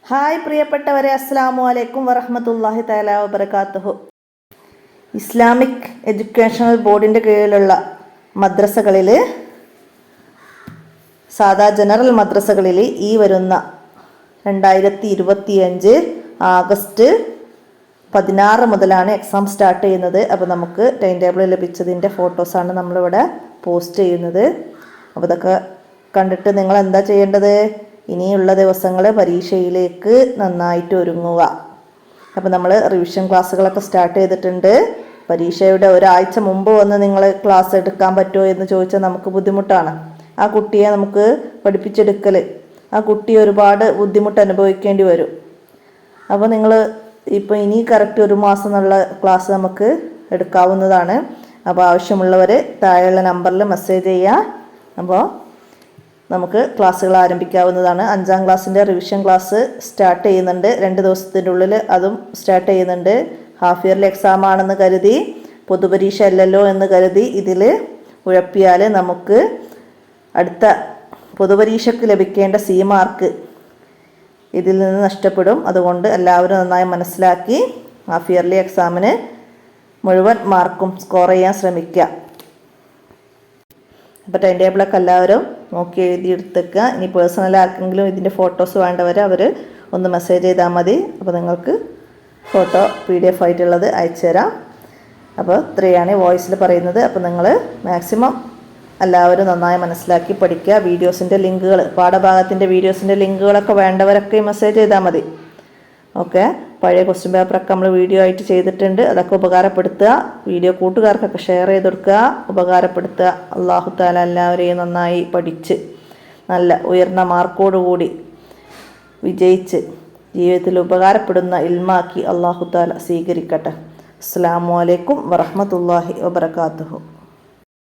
Hi പ്രിയപ്പെട്ടവരെ, അസ്സലാമു അലൈക്കും വറഹ്മത്തുള്ളാഹി തആല വബറകാതുഹു. ഇസ്ലാമിക് എഡ്യൂക്കേഷണൽ ബോർഡിൻ്റെ കീഴിലുള്ള മദ്രസകളിൽ, സാധാ ജനറൽ മദ്രസകളിൽ ഈ വരുന്ന 2025 ആഗസ്റ്റ് 16 മുതലാണ് എക്സാം സ്റ്റാർട്ട് ചെയ്യുന്നത്. അപ്പോൾ നമുക്ക് ടൈം ടേബിൾ ലഭിച്ചതിൻ്റെ ഫോട്ടോസാണ് നമ്മളിവിടെ പോസ്റ്റ് ചെയ്യുന്നത്. അപ്പോൾ ഇതൊക്കെ കണ്ടിട്ട് നിങ്ങൾ എന്താ ചെയ്യേണ്ടത്? ഇനിയുള്ള ദിവസങ്ങൾ പരീക്ഷയിലേക്ക് നന്നായിട്ട് ഒരുങ്ങുക. അപ്പോൾ നമ്മൾ റിവിഷൻ ക്ലാസ്സുകളൊക്കെ സ്റ്റാർട്ട് ചെയ്തിട്ടുണ്ട്. പരീക്ഷയുടെ ഒരാഴ്ച മുമ്പ് വന്ന് നിങ്ങൾ ക്ലാസ് എടുക്കാൻ പറ്റുമോ എന്ന് ചോദിച്ചാൽ നമുക്ക് ബുദ്ധിമുട്ടാണ്. ആ കുട്ടിയെ നമുക്ക് പഠിപ്പിച്ചെടുക്കൽ, ആ കുട്ടി ഒരുപാട് ബുദ്ധിമുട്ട് അനുഭവിക്കേണ്ടി വരും. അപ്പോൾ നിങ്ങൾ ഇപ്പോൾ ഇനി കറക്റ്റ് ഒരു മാസം എന്നുള്ള ക്ലാസ് നമുക്ക് എടുക്കാവുന്നതാണ്. അപ്പോൾ ആവശ്യമുള്ളവർ താഴെയുള്ള നമ്പറിൽ മെസ്സേജ് ചെയ്യുക. അപ്പോൾ നമുക്ക് ക്ലാസ്സുകൾ ആരംഭിക്കാവുന്നതാണ്. 5ാം ക്ലാസ്സിൻ്റെ റിവിഷൻ ക്ലാസ് സ്റ്റാർട്ട് ചെയ്യുന്നുണ്ട്. 2 ദിവസത്തിൻ്റെ ഉള്ളിൽ അതും സ്റ്റാർട്ട് ചെയ്യുന്നുണ്ട്. ഹാഫ് ഇയർലി എക്സാം ആണെന്ന് കരുതി, പൊതുപരീക്ഷ അല്ലല്ലോ എന്ന് കരുതി ഇതിൽ ഉഴപ്പിയാൽ നമുക്ക് അടുത്ത പൊതുപരീക്ഷയ്ക്ക് ലഭിക്കേണ്ട C മാർക്ക് ഇതിൽ നിന്ന് നഷ്ടപ്പെടും. അതുകൊണ്ട് എല്ലാവരും നന്നായി മനസ്സിലാക്കി ഹാഫ് ഇയർലി എക്സാമിന് മുഴുവൻ മാർക്കും സ്കോർ ചെയ്യാൻ ശ്രമിക്കുക. അപ്പോൾ ടൈം ടേബിളൊക്കെ എല്ലാവരും നോക്കി എഴുതിയെടുത്തേക്കുക. ഇനി പേഴ്സണൽ ആർക്കെങ്കിലും ഇതിൻ്റെ ഫോട്ടോസ് വേണ്ടവർ അവർ ഒന്ന് മെസ്സേജ് ചെയ്താൽ മതി. അപ്പോൾ നിങ്ങൾക്ക് ഫോട്ടോ PDF ആയിട്ടുള്ളത് അയച്ചു തരാം. അപ്പോൾ ഇത്രയാണ് വോയിസിൽ പറയുന്നത്. അപ്പോൾ നിങ്ങൾ മാക്സിമം എല്ലാവരും നന്നായി മനസ്സിലാക്കി പഠിക്കുക. വീഡിയോസിൻ്റെ ലിങ്കുകൾ, പാഠഭാഗത്തിൻ്റെ വീഡിയോസിൻ്റെ ലിങ്കുകളൊക്കെ വേണ്ടവരൊക്കെ മെസ്സേജ് ചെയ്താൽ മതി. ഓക്കെ, പഴയ ക്വസ്റ്റ്യൻ പേപ്പറൊക്കെ നമ്മൾ വീഡിയോ ആയിട്ട് ചെയ്തിട്ടുണ്ട്. അതൊക്കെ ഉപകാരപ്പെടുത്തുക. വീഡിയോ കൂട്ടുകാർക്കൊക്കെ ഷെയർ ചെയ്ത് കൊടുക്കുക, ഉപകാരപ്പെടുത്തുക. അല്ലാഹു തആല എല്ലാവരെയും നന്നായി പഠിച്ച് നല്ല ഉയർന്ന മാർക്കോടുകൂടി വിജയിച്ച് ജീവിതത്തിൽ ഉപകാരപ്പെടുന്ന ഇൽമാക്കി അല്ലാഹു തആല സ്വീകരിക്കട്ടെ. അസ്സലാമു അലൈക്കും വറഹ്മത്തുള്ളാഹി വബറകാതുഹു.